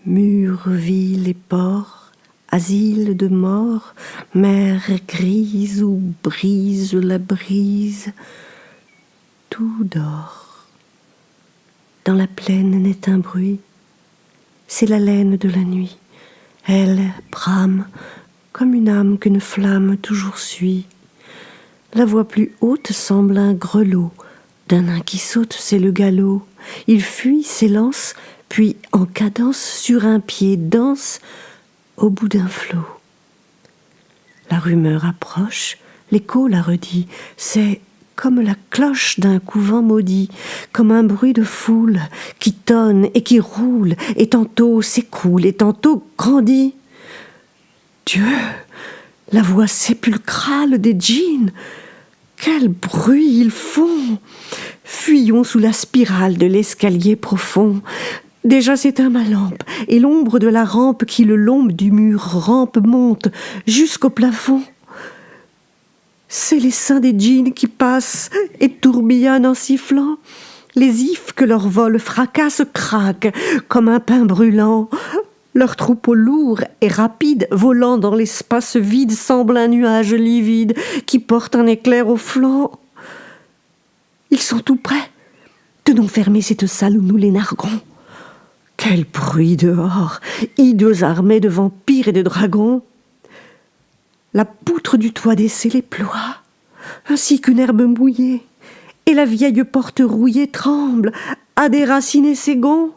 Murs, villes et ports, asile de mort, mer grise où brise la brise, tout dort. Dans la plaine n'est un bruit, c'est l'haleine de la nuit. Elle brame comme une âme qu'une flamme toujours suit. La voix plus haute semble un grelot, d'un nain qui saute, c'est le galop. Il fuit, s'élance, puis en cadence sur un pied danse au bout d'un flot. La rumeur approche, l'écho la redit, c'est comme la cloche d'un couvent maudit, comme un bruit de foule qui tonne et qui roule, et tantôt s'écroule et tantôt grandit. Dieu, la voix sépulcrale des djinns, quel bruit ils font! Fuyons sous la spirale de l'escalier profond. Déjà s'éteint ma lampe, et l'ombre de la rampe qui le long du mur rampe monte jusqu'au plafond. C'est les seins des djinns qui passent et tourbillonnent en sifflant. Les ifs que leur vol fracasse craquent comme un pain brûlant. Leur troupeau lourd et rapide, volant dans l'espace vide, semble un nuage livide qui porte un éclair au flanc. Ils sont tout près. Tenons fermer cette salle où nous les narguons. Quel bruit dehors, hideux armés de vampires et de dragons. La poutre du toit des scellés ploie, ainsi qu'une herbe mouillée, et la vieille porte rouillée tremble, à déraciner ses gonds.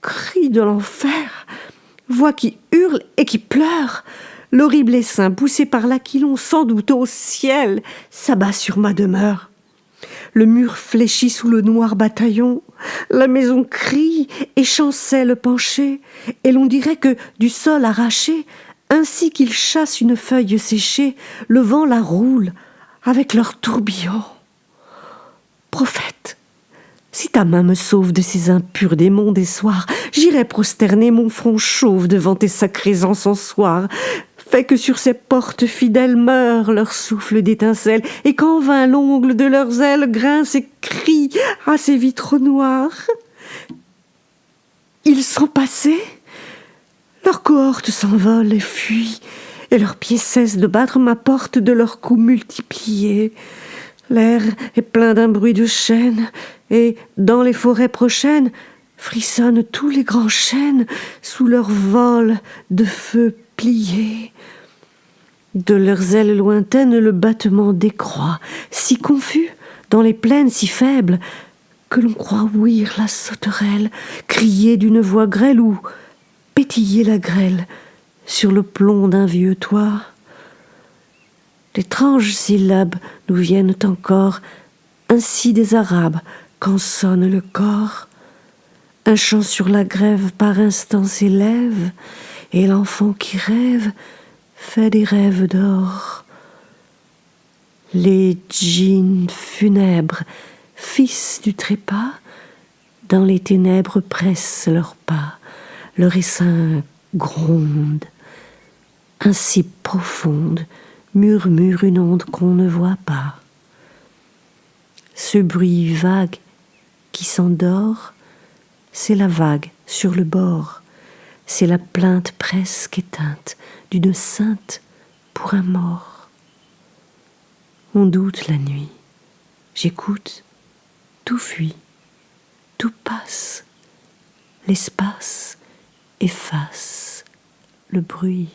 Cri de l'enfer, voix qui hurle et qui pleure, l'horrible essaim poussé par l'aquilon, sans doute au ciel, s'abat sur ma demeure. Le mur fléchit sous le noir bataillon, la maison crie et chancelle penchée, et l'on dirait que du sol arraché, ainsi qu'il chasse une feuille séchée, le vent la roule avec leur tourbillon. Prophète, si ta main me sauve de ces impurs démons des soirs, j'irai prosterner mon front chauve devant tes sacrés encensoirs. Fais que sur ces portes fidèles meure leur souffle d'étincelles, et qu'en vain l'ongle de leurs ailes grince et crie à ces vitraux noirs. Ils sont passés, leurs cohortes s'envolent et fuient, et leurs pieds cessent de battre ma porte de leurs coups multipliés. L'air est plein d'un bruit de chaînes, et dans les forêts prochaines frissonnent tous les grands chênes sous leur vol de feu plié. De leurs ailes lointaines le battement décroît, si confus, dans les plaines si faibles, que l'on croit ouïr la sauterelle crier d'une voix grêle ou pétiller la grêle sur le plomb d'un vieux toit. D'étranges syllabes nous viennent encore, ainsi des Arabes quand sonne le cor. Un chant sur la grève par instant s'élève, et l'enfant qui rêve fait des rêves d'or. Les djinns funèbres, fils du trépas, dans les ténèbres pressent leurs pas, leur essaim gronde, ainsi profonde, murmure une onde qu'on ne voit pas. Ce bruit vague qui s'endort, c'est la vague sur le bord, c'est la plainte presque éteinte d'une sainte pour un mort. On doute la nuit, j'écoute, tout fuit, tout passe, l'espace efface le bruit.